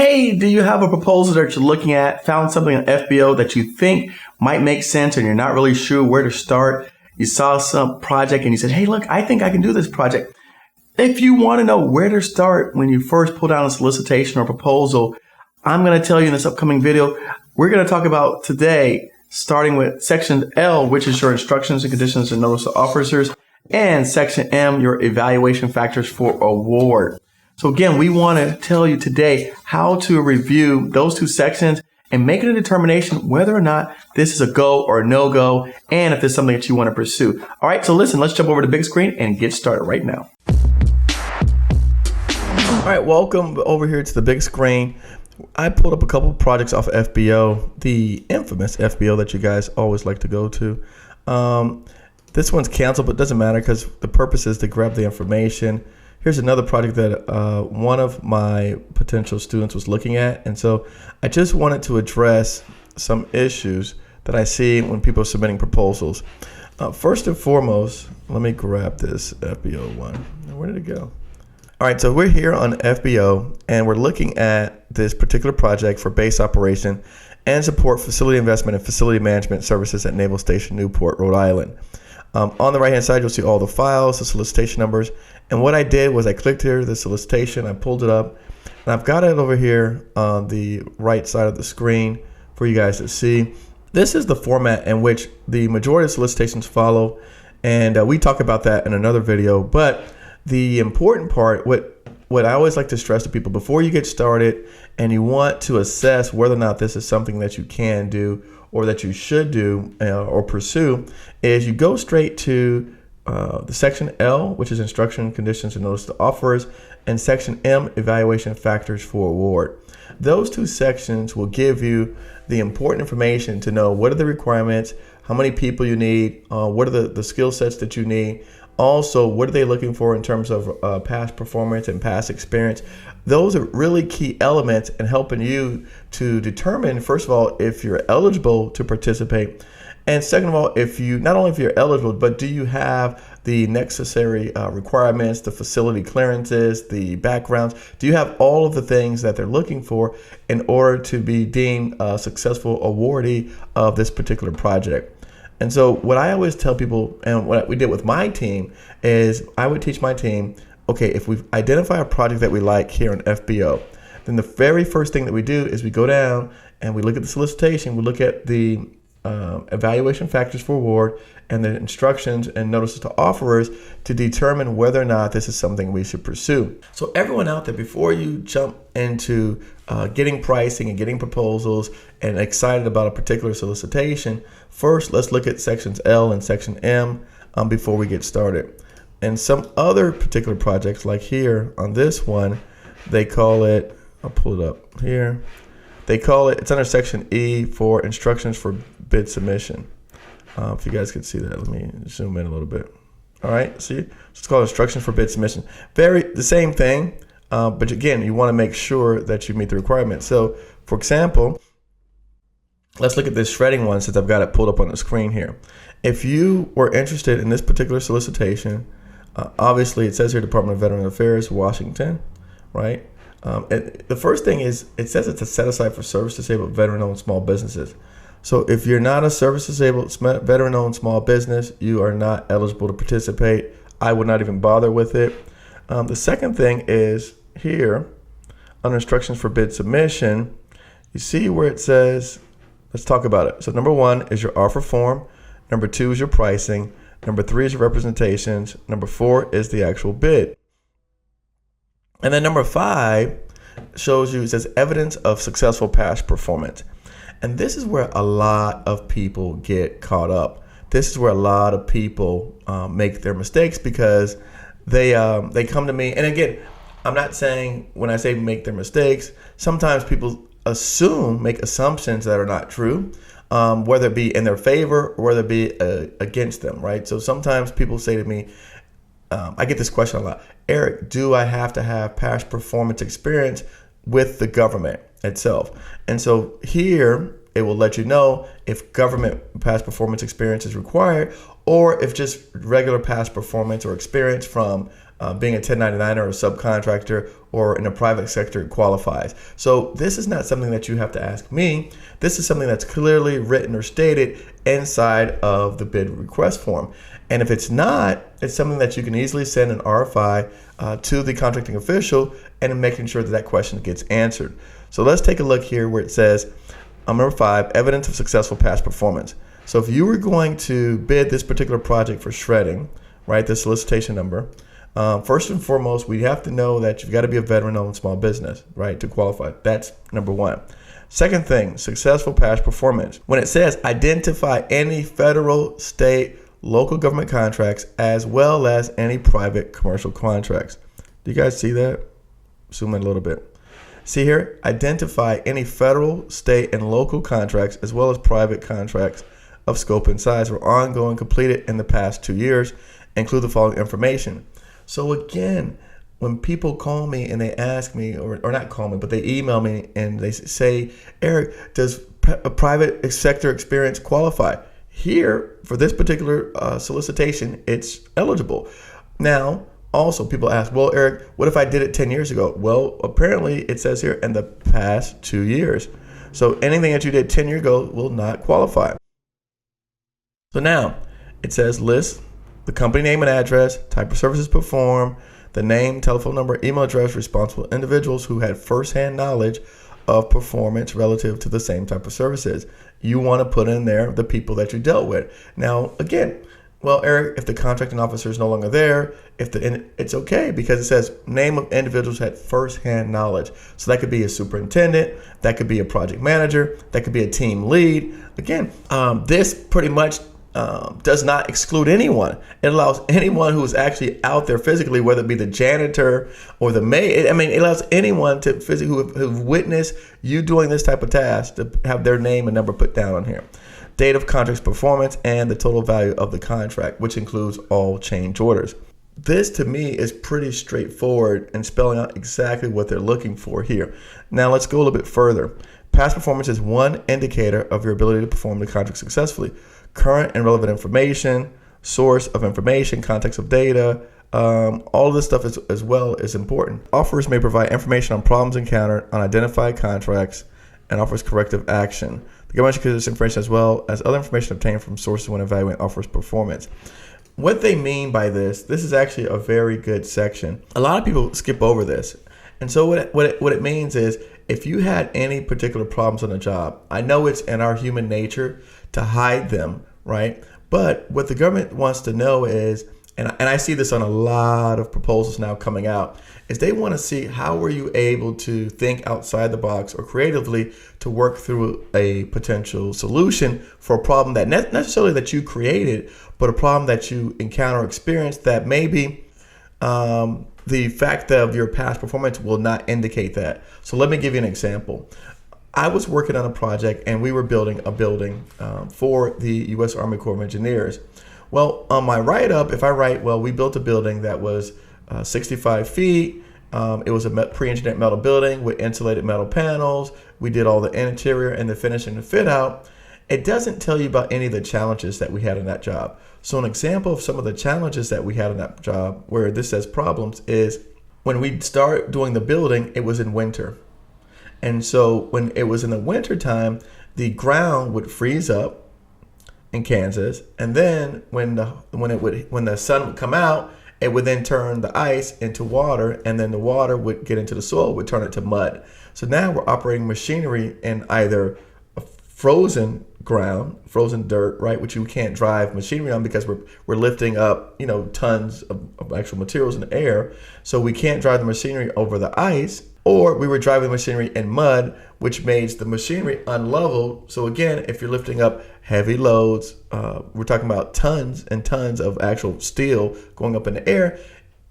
Hey, do you have a proposal that you're looking at, found something on FBO that you think might make sense and you're not really sure where to start? You saw some project and you said, hey, look, I think I can do this project. If you want to know where to start when you first pull down a solicitation or proposal, I'm going to tell you in this upcoming video. We're going to talk about today, starting with Section L, which is your instructions and conditions and notice to officers, and Section M, your evaluation factors for award. So again, we want to tell you today how to review those two sections and make a determination whether or not this is a go or a no-go, and if it's something that you want to pursue. All right, so listen, let's jump over to the big screen and get started right now. All right, welcome over here to the big screen. I pulled up a couple of projects off of FBO, the infamous FBO that you guys always like to go to. This one's canceled, but it doesn't matter because the purpose is to grab the information. Here's another project that one of my potential students was looking at. And so I just wanted to address some issues that I see when people are submitting proposals. First and foremost, let me grab this FBO one. Where did it go? All right, so we're here on FBO and we're looking at this particular project for base operation and support facility investment and facility management services at Naval Station Newport, Rhode Island. On the right hand side, you'll see all the files, the solicitation numbers. And what I did was I clicked here, the solicitation, I pulled it up, and I've got it over here on the right side of the screen for you guys to see. This is the format in which the majority of solicitations follow, and we talk about that in another video. But the important part, what I always like to stress to people before you get started and you want to assess whether or not this is something that you can do or that you should do or pursue, is you go straight to the Section L, which is instruction, conditions, and notice to offerers, and Section M, evaluation factors for award. Those two sections will give you the important information to know what are the requirements, how many people you need, what are the skill sets that you need. Also, what are they looking for in terms of past performance and past experience? Those are really key elements in helping you to determine, first of all, if you're eligible to participate. And second of all, not only if you're eligible, but do you have the necessary requirements, the facility clearances, the backgrounds? Do you have all of the things that they're looking for in order to be deemed a successful awardee of this particular project? And so what I always tell people, and what we did with my team, is I would teach my team, okay, if we identify a project that we like here on FBO, then the very first thing that we do is we go down and we look at the solicitation, we look at the evaluation factors for award and the instructions and notices to offerers to determine whether or not this is something we should pursue. So everyone out there, before you jump into getting pricing and getting proposals and excited about a particular solicitation, first let's look at Sections L and Section M before we get started. And some other particular projects, like here on this one, they call it, I'll pull it up here. They call it, it's under Section E for instructions for bid submission. If you guys can see that, let me zoom in a little bit. All right, see, it's called instructions for bid submission. The same thing, but again, you want to make sure that you meet the requirements. So, for example, let's look at this shredding one since I've got it pulled up on the screen here. If you were interested in this particular solicitation, obviously it says here Department of Veteran Affairs, Washington, right? And the first thing is, it says it's a set aside for service disabled veteran-owned small businesses. So if you're not a service disabled veteran-owned small business, you are not eligible to participate. I would not even bother with it. The second thing is here, under instructions for bid submission, you see where it says, let's talk about it. So number 1 is your offer form. Number 2 is your pricing. Number 3 is your representations. Number 4 is the actual bid. And then number 5 shows you, it says evidence of successful past performance. And this is where a lot of people get caught up. This is where a lot of people make their mistakes because they come to me. And again, I'm not saying when I say make their mistakes, sometimes people make assumptions that are not true, whether it be in their favor or whether it be against them, right? So sometimes people say to me, I get this question a lot, Eric, do I have to have past performance experience with the government itself? And so here it will let you know if government past performance experience is required or if just regular past performance or experience from being a 1099 or a subcontractor or in a private sector qualifies. So this is not something that you have to ask me. This is something that's clearly written or stated inside of the bid request form. And if it's not, it's something that you can easily send an RFI to the contracting official and making sure that that question gets answered. So let's take a look here where it says, number 5, evidence of successful past performance. So if you were going to bid this particular project for shredding, right, the solicitation number, first and foremost, we have to know that you've got to be a veteran-owned small business, right, to qualify. That's number 1. Second thing, successful past performance. When it says identify any federal, state, local government contracts as well as any private commercial contracts. Do you guys see that? Zoom in a little bit. See here, identify any federal, state, and local contracts as well as private contracts of scope and size or ongoing completed in the past 2 years. Include the following information. So again, when people call me and they ask me, or not call me, but they email me and they say, Eric, does a private sector experience qualify? Here, for this particular solicitation, it's eligible. Now, also people ask, well, Eric, what if I did it 10 years ago? Well, apparently it says here in the past 2 years. So anything that you did 10 years ago will not qualify. So now it says list the company name and address, type of services performed, the name, telephone number, email address, responsible individuals who had firsthand knowledge of performance relative to the same type of services. You want to put in there the people that you dealt with. Now, again, well, Eric, if the contracting officer is no longer there, it's okay because it says name of individuals who had firsthand knowledge. So that could be a superintendent, that could be a project manager, that could be a team lead. Again, this pretty much does not exclude anyone. It allows anyone who is actually out there physically, whether it be the janitor or the maid. It allows anyone to physically who've witnessed you doing this type of task to have their name and number put down on here. Date of contract's performance and the total value of the contract, which includes all change orders. This to me is pretty straightforward and spelling out exactly what they're looking for here. Now let's go a little bit further. Past performance is one indicator of your ability to perform the contract successfully. Current and relevant information, source of information, context of data, all of this stuff as well is important. Offers may provide information on problems encountered on identified contracts and offers corrective action. The government should consider this information as well as other information obtained from sources when evaluating offers performance. What they mean by this is actually a very good section. A lot of people skip over this. And so what it means is if you had any particular problems on a job, I know it's in our human nature to hide them, right? But what the government wants to know is, and I see this on a lot of proposals now coming out, is they want to see how were you able to think outside the box or creatively to work through a potential solution for a problem that not necessarily that you created, but a problem that you encounter or experience that maybe the fact of your past performance will not indicate that. So let me give you an example. I was working on a project and we were building a building for the U.S. Army Corps of Engineers. Well, on my write-up, if I write, well, we built a building that was 65 feet. It was a pre-engineered metal building with insulated metal panels. We did all the interior and the finish and the fit out. It doesn't tell you about any of the challenges that we had in that job. So an example of some of the challenges that we had in that job where this says problems is when we start doing the building, it was in winter. And so when it was in the winter time, the ground would freeze up in Kansas, and then when the sun would come out, it would then turn the ice into water, and then the water would get into the soil, would turn it to mud. So now we're operating machinery in either a frozen ground, frozen dirt, right, which you can't drive machinery on because we're lifting up, tons of actual materials in the air. So we can't drive the machinery over the ice, or we were driving the machinery in mud, which makes the machinery unlevel. So again, if you're lifting up heavy loads, we're talking about tons and tons of actual steel going up in the air.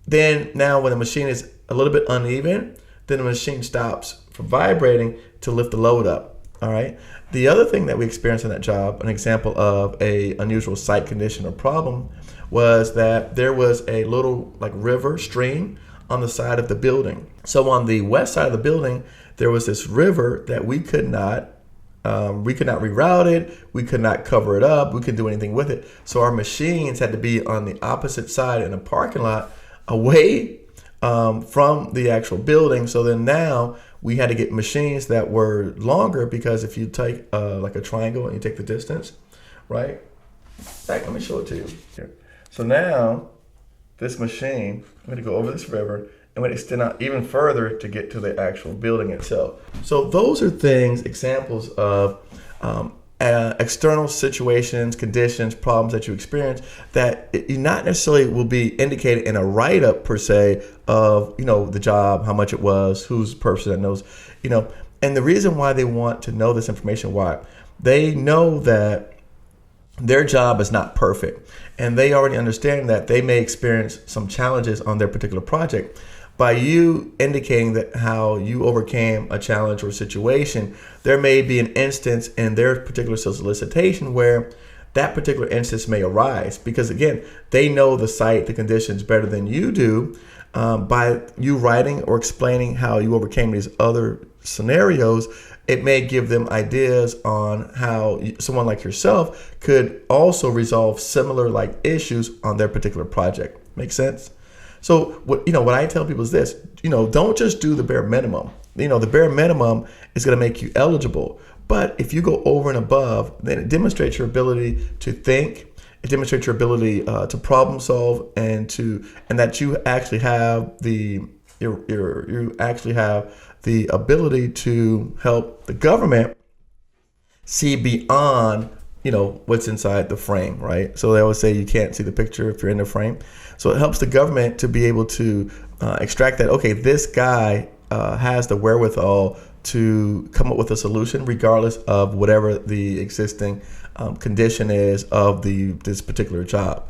Then now when the machine is a little bit uneven, then the machine stops from vibrating to lift the load up. All right. The other thing that we experienced in that job, an example of a unusual site condition or problem, was that there was a little river stream on the side of the building. So on the west side of the building, there was this river that we could not reroute it. We could not cover it up. We couldn't do anything with it. So our machines had to be on the opposite side in a parking lot away from the actual building. So then now we had to get machines that were longer, because if you take like a triangle and you take the distance, right? In fact, let me show it to you here. So now this machine, I'm going to go over this river and we extend out even further to get to the actual building itself. So those are things, examples of external situations, conditions, problems that you experience that you not necessarily will be indicated in a write-up per se of, the job, how much it was, who's the person that knows, and the reason why they want to know this information, why they know that their job is not perfect, and they already understand that they may experience some challenges on their particular project. By you indicating that how you overcame a challenge or situation, there may be an instance in their particular solicitation where that particular instance may arise, because again, they know the site, the conditions better than you do. By you writing or explaining how you overcame these other scenarios, it may give them ideas on how someone like yourself could also resolve similar like issues on their particular project. Make sense? So what I tell people is this, don't just do the bare minimum. The bare minimum is going to make you eligible. But if you go over and above, then it demonstrates your ability to think. It demonstrates your ability to problem solve, and that you actually have you actually have the ability to help the government see beyond what's inside the frame, right? So they always say you can't see the picture if you're in the frame. So it helps the government to be able to extract that, okay, this guy has the wherewithal to come up with a solution regardless of whatever the existing condition is of this particular job.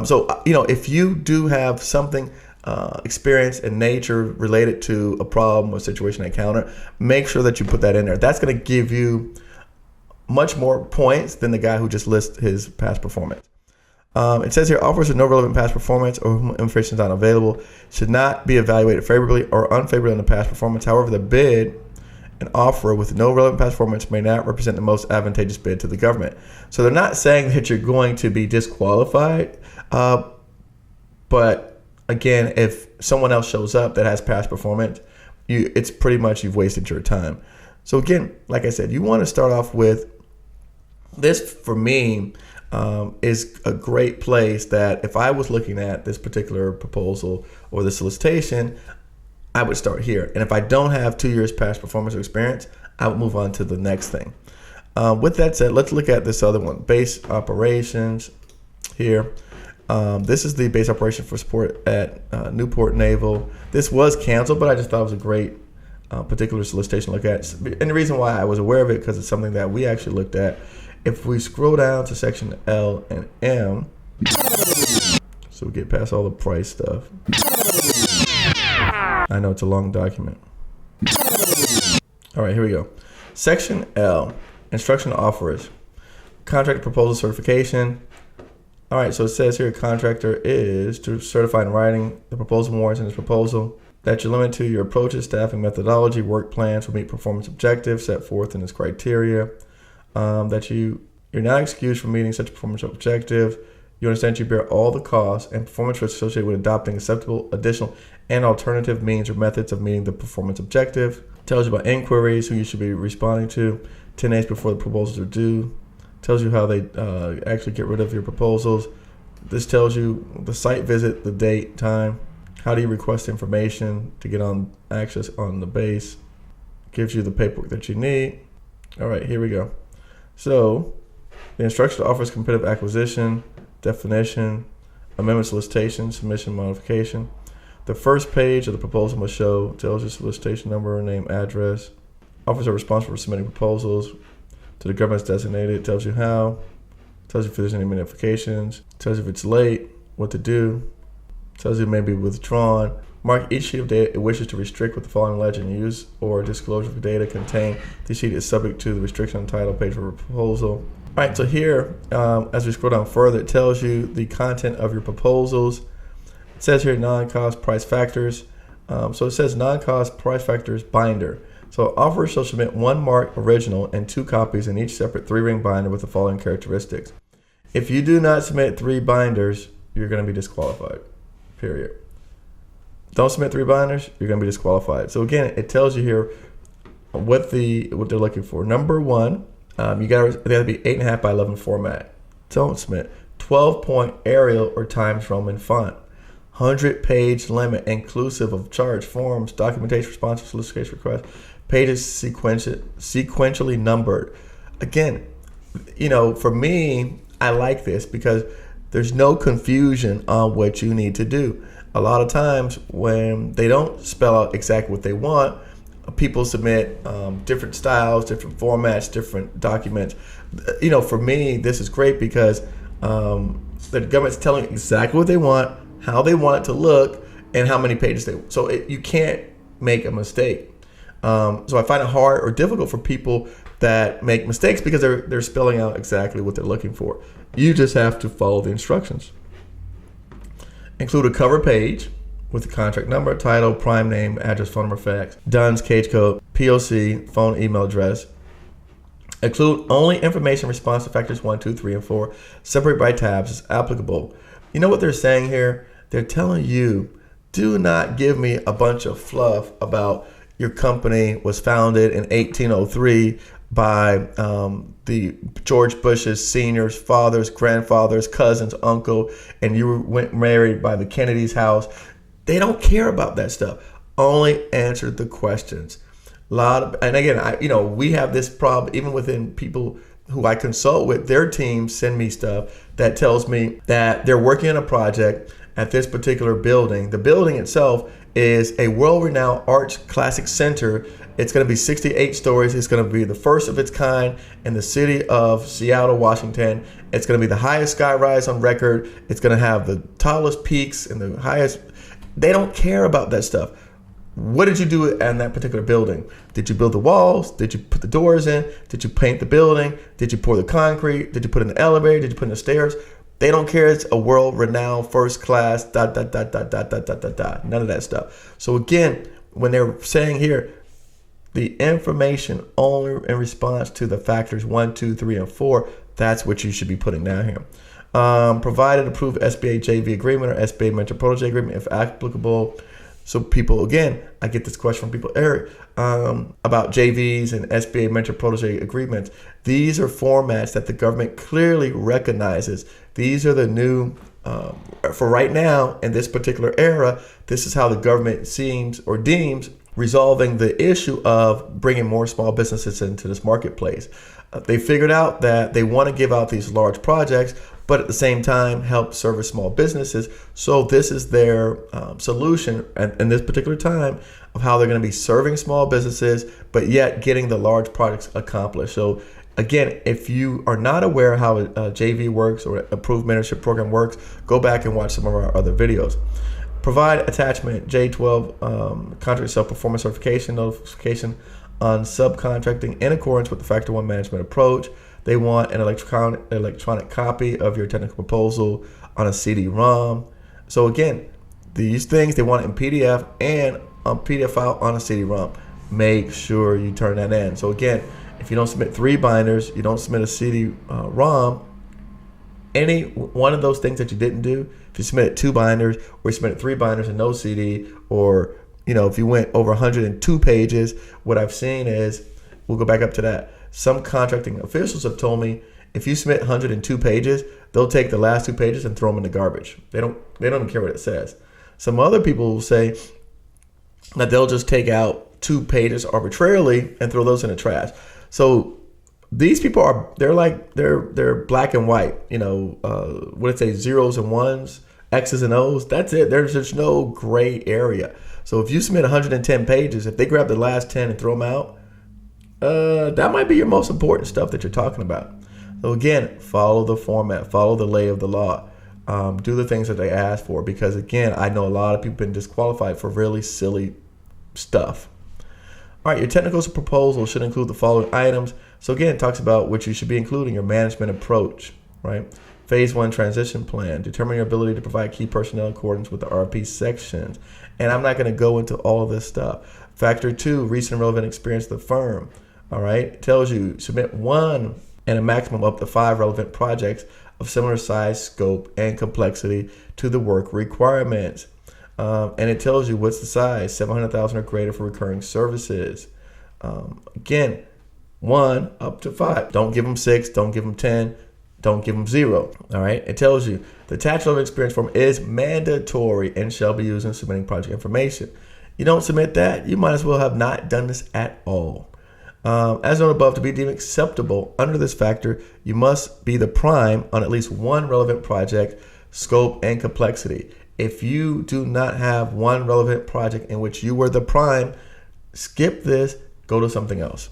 So if you do have something experience in nature related to a problem or situation encounter, make sure that you put that in there. That's going to give you much more points than the guy who just lists his past performance. It says here, offers with no relevant past performance or whom information is not available should not be evaluated favorably or unfavorably on the past performance. However, the bid and offer with no relevant past performance may not represent the most advantageous bid to the government. So they're not saying that you're going to be disqualified, but again, if someone else shows up that has past performance, it's pretty much you've wasted your time. So again, like I said, you want to start off with this. For me, is a great place that if I was looking at this particular proposal or the solicitation, I would start here. And if I don't have 2 years past performance or experience, I would move on to the next thing. With that said, let's look at this other one, base operations here. This is the base operation for support at Newport Naval. This was canceled, but I just thought it was a great particular solicitation to look at. And the reason why I was aware of it, because it's something that we actually looked at. If we scroll down to section L and M, so we get past all the price stuff. I know it's a long document. All right, here we go. Section L, instruction to offerors, contract proposal certification. All right, so it says here, contractor is to certify in writing the proposal warrants in his proposal, that you limit to your approaches, staffing methodology, work plans will meet performance objectives set forth in this criteria. That you're not excused from meeting such a performance objective. You understand you bear all the costs and performance risks associated with adopting acceptable, additional, and alternative means or methods of meeting the performance objective. Tells you about inquiries, who you should be responding to 10 days before the proposals are due. Tells you how they actually get rid of your proposals. This tells you the site visit, the date, time. How do you request information to get on access on the base? Gives you the paperwork that you need. All right, here we go. So the instruction offers competitive acquisition, definition, amendment solicitation, submission modification. The first page of the proposal must show, tells you solicitation number, name, address. Offers are responsible for submitting proposals to the government's designated. Tells you how, tells you if there's any modifications, tells you if it's late, what to do, tells you it may be withdrawn. Mark each sheet of data it wishes to restrict with the following legend. Use or disclosure of data contained. This sheet is subject to the restriction on title page of a proposal. All right, so here, as we scroll down further, it tells you the content of your proposals. It says here non-cost price factors. So it says non-cost price factors binder. So offerors shall submit one marked original and 2 copies in each separate 3-ring binder with the following characteristics. If you do not submit 3 binders, you're going to be disqualified, period. Don't submit 3 binders, you're going to be disqualified. So again, it tells you here what they're looking for. Number one, they have to be 8.5 by 11 format. Don't submit 12-point Arial or Times Roman font. 100-page limit inclusive of charge forms, documentation, responses, solicitation requests, pages sequentially numbered. Again, for me, I like this because there's no confusion on what you need to do. A lot of times when they don't spell out exactly what they want, people submit different styles, different formats, different documents. For me, this is great because the government's telling exactly what they want, how they want it to look, and how many pages they want. So you can't make a mistake. So I find it hard or difficult for people that make mistakes because they're spelling out exactly what they're looking for. You just have to follow the instructions. Include a cover page with the contract number, title, prime name, address, phone number, fax, DUNS, cage code, POC, phone, email address. Include only information response to factors 1, 2, 3, and 4. Separate by tabs as applicable. You know what they're saying here? They're telling you, do not give me a bunch of fluff about your company was founded in 1803 by the George Bush's seniors, fathers, grandfathers, cousins, uncle, and you went married by the Kennedy's house. They don't care about that stuff. Only answer the questions. And again, we have this problem even within people who I consult with. Their teams send me stuff that tells me that they're working on a project at this particular building. The building itself is a world-renowned arts classic center. It's going to be 68 stories. It's going to be the first of its kind in the city of Seattle, Washington. It's going to be the highest skyrise on record. It's going to have the tallest peaks and the highest. They don't care about that stuff. What did you do in that particular building? Did you build the walls? Did you put the doors in? Did you paint the building? Did you pour the concrete? Did you put in the elevator? Did you put in the stairs? They don't care. It's a world-renowned, first class, ... None of that stuff. So again, when they're saying here, the information only in response to the factors 1, 2, 3, and 4, that's what you should be putting down here. Provided approved SBA JV agreement or SBA mentor protege agreement if applicable. So people, again, I get this question from people, Eric, about JVs and SBA mentor protege agreements. These are formats that the government clearly recognizes. These are the new, for right now, in this particular era, this is how the government seems or deems resolving the issue of bringing more small businesses into this marketplace. They figured out that they want to give out these large projects, but at the same time help service small businesses. So this is their solution in this particular time of how they're going to be serving small businesses, but yet getting the large projects accomplished. So again, if you are not aware how a JV works or approved mentorship program works, go back and watch some of our other videos. Provide attachment J12 contract self-performance certification notification on subcontracting in accordance with the Factor 1 management approach. They want an electronic copy of your technical proposal on a CD-ROM. So again, these things, they want it in PDF and a PDF file on a CD-ROM. Make sure you turn that in. So again, if you don't submit 3 binders, you don't submit a CD-ROM, any one of those things that you didn't do, if you submitted 2 binders or you submitted 3 binders and no CD, or if you went over 102 pages, what I've seen is, we'll go back up to that. Some contracting officials have told me if you submit 102 pages, they'll take the last 2 pages and throw them in the garbage. They don't even care what it says. Some other people will say that they'll just take out 2 pages arbitrarily and throw those in the trash. So these people they're black and white. What did it say? Zeros and ones, X's and O's. That's it. There's just no gray area. So if you submit 110 pages, if they grab the last 10 and throw them out, that might be your most important stuff that you're talking about. So again, follow the format, follow the lay of the law, do the things that they ask for, because again, I know a lot of people have been disqualified for really silly stuff. All right, your technical proposal should include the following items. So again, it talks about what you should be including: your management approach, right? Phase 1 transition plan, determine your ability to provide key personnel in accordance with the RFP sections. And I'm not going to go into all of this stuff. Factor 2, recent relevant experience of the firm. All right, it tells you submit 1 and a maximum up to 5 relevant projects of similar size, scope, and complexity to the work requirements. And it tells you what's the size, 700,000 or greater for recurring services. Again, 1 up to 5. Don't give them 6. Don't give them 10. Don't give them 0. All right. It tells you the attached level of experience form is mandatory and shall be used in submitting project information. You don't submit that, you might as well have not done this at all. As noted above, to be deemed acceptable under this factor, you must be the prime on at least one relevant project, scope, and complexity. If you do not have one relevant project in which you were the prime, skip this, go to something else.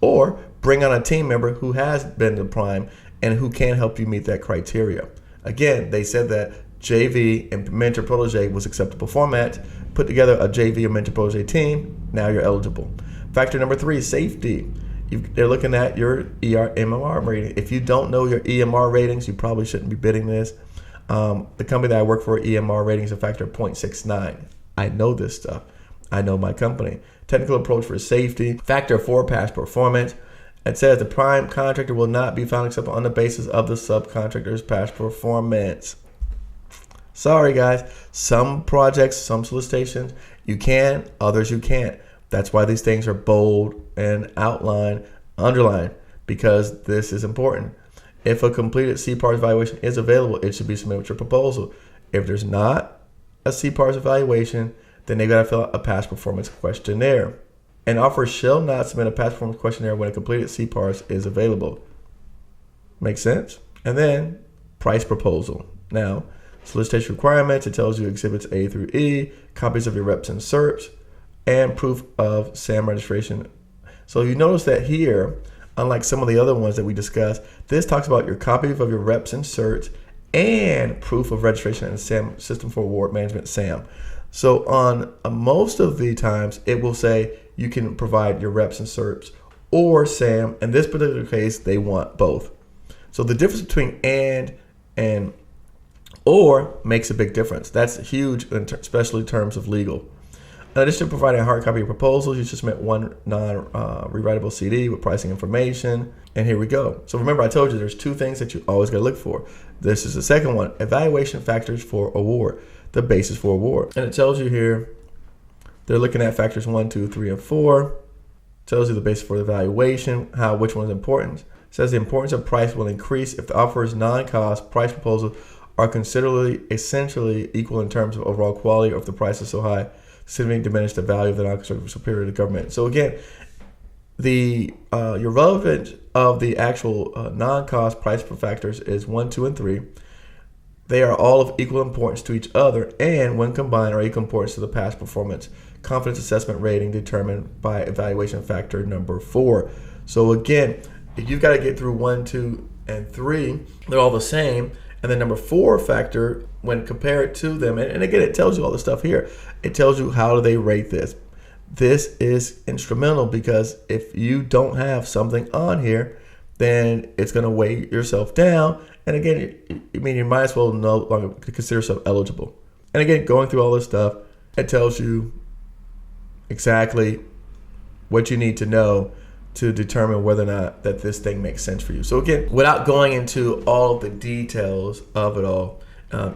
Or bring on a team member who has been the prime and who can help you meet that criteria. Again, they said that JV and mentor protege was acceptable format. Put together a JV or mentor protege team, now you're eligible. Factor number 3, safety. They're looking at your EMR rating. If you don't know your EMR ratings, you probably shouldn't be bidding this. The company that I work for, EMR rating is a factor of 0.69. I know this stuff. I know my company. Technical approach for safety. Factor 4, past performance. It says the prime contractor will not be found acceptable on the basis of the subcontractor's past performance. Sorry guys, some projects, some solicitations, you can, others you can't. That's why these things are bold and outlined, underlined, because this is important. If a completed CPARS evaluation is available, it should be submitted with your proposal. If there's not a CPARS evaluation, then they got to fill out a past performance questionnaire. An offer shall not submit a past performance questionnaire when a completed CPARS is available. Makes sense? And then price proposal. Now, solicitation requirements, it tells you exhibits A through E, copies of your reps and certs, and proof of SAM registration. So you notice that here, unlike some of the other ones that we discussed, this talks about your copy of your reps and certs and proof of registration in SAM, System for Award Management, SAM. So on most of the times, it will say you can provide your reps and certs or SAM. In this particular case, they want both. So the difference between and or makes a big difference. That's huge, especially in terms of legal. In addition to providing a hard copy of proposals, you should submit one non-rewritable CD with pricing information. And here we go. So remember, I told you there's 2 things that you always got to look for. This is the second one, evaluation factors for award, the basis for award. And it tells you here, they're looking at factors 1, 2, 3, and 4. Tells you the basis for the evaluation, which one is important. It says the importance of price will increase if the offer's non-cost price proposals are considerably, essentially equal in terms of overall quality, or if the price is so high, significantly diminish the value of the non-constructive superior to the government. So again, your relevance of the actual non-cost price factors is 1, 2, and 3. They are all of equal importance to each other, and when combined are equal importance to the past performance confidence assessment rating determined by evaluation factor number 4. So again, if you've got to get through 1, 2, and 3, they're all the same. And then number 4 factor, when compared to them, and again, it tells you all the stuff here. It tells you how do they rate this. This is instrumental because if you don't have something on here, then it's going to weigh yourself down. And again, you might as well no longer consider yourself eligible. And again, going through all this stuff, it tells you exactly what you need to know to determine whether or not that this thing makes sense for you. So again, without going into all of the details of it all,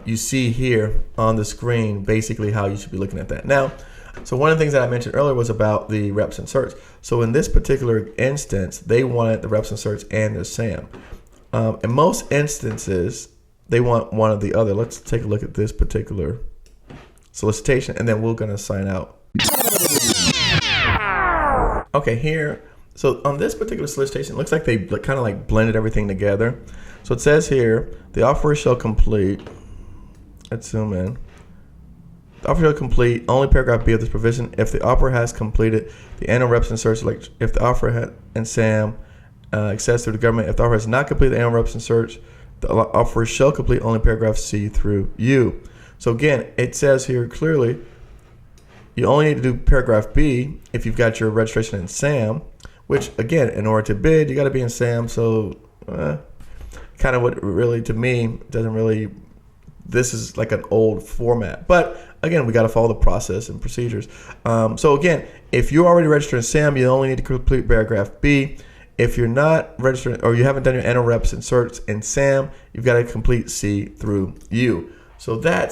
you see here on the screen basically how you should be looking at that. Now, so one of the things that I mentioned earlier was about the reps and certs. So in this particular instance, they wanted the reps and certs and the SAM. In most instances, they want one or the other. Let's take a look at this particular solicitation, and then we're going to sign out. Okay, here. So on this particular solicitation, it looks like they kind of like blended everything together. So it says here, the offer shall complete. Let's zoom in. The offer shall complete only paragraph B of this provision if the offer has completed the annual reps and certs, like if the offer and SAM access through the government. If the offer has not completed the annual reps and certs, the offer shall complete only paragraph C through U. So again, it says here clearly, you only need to do paragraph B if you've got your registration in SAM, which again, in order to bid, you got to be in SAM. So kind of what really, to me, doesn't really, this is like an old format. But again, we got to follow the process and procedures. So again, if you're already registered in SAM, you only need to complete paragraph B. If you're not registered or you haven't done your annual reps and certs in SAM, you've got to complete C through U. So that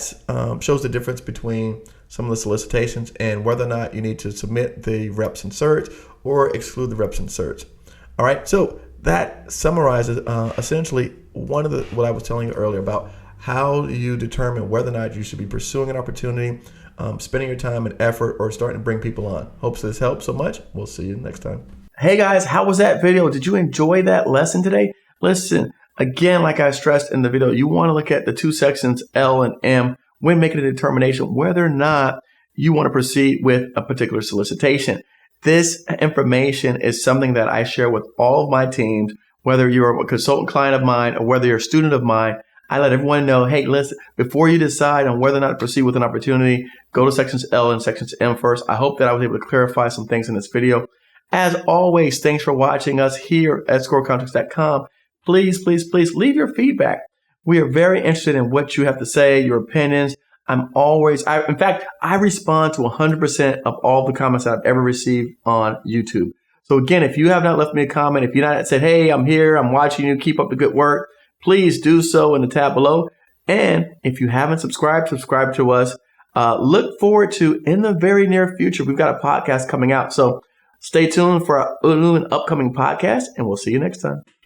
shows the difference between some of the solicitations and whether or not you need to submit the reps and certs or exclude the reps and certs. All right, so that summarizes essentially what I was telling you earlier about how you determine whether or not you should be pursuing an opportunity, spending your time and effort, or starting to bring people on. Hope this helps so much. We'll see you next time. Hey guys, how was that video? Did you enjoy that lesson today? Listen, again, like I stressed in the video, you want to look at the two sections L and M when making a determination whether or not you want to proceed with a particular solicitation. This information is something that I share with all of my teams, whether you're a consultant client of mine or whether you're a student of mine. I let everyone know, hey, listen, before you decide on whether or not to proceed with an opportunity, go to sections L and sections M first. I hope that I was able to clarify some things in this video. As always, thanks for watching us here at scorecontracts.com. Please, please, please leave your feedback. We are very interested in what you have to say, your opinions. In fact, I respond to 100% of all the comments that I've ever received on YouTube. So again, if you have not left me a comment, if you're not said, hey, I'm here, I'm watching you, keep up the good work, please do so in the tab below. And if you haven't subscribed, subscribe to us. Look forward to, in the very near future, we've got a podcast coming out. So stay tuned for a new and upcoming podcast, and we'll see you next time.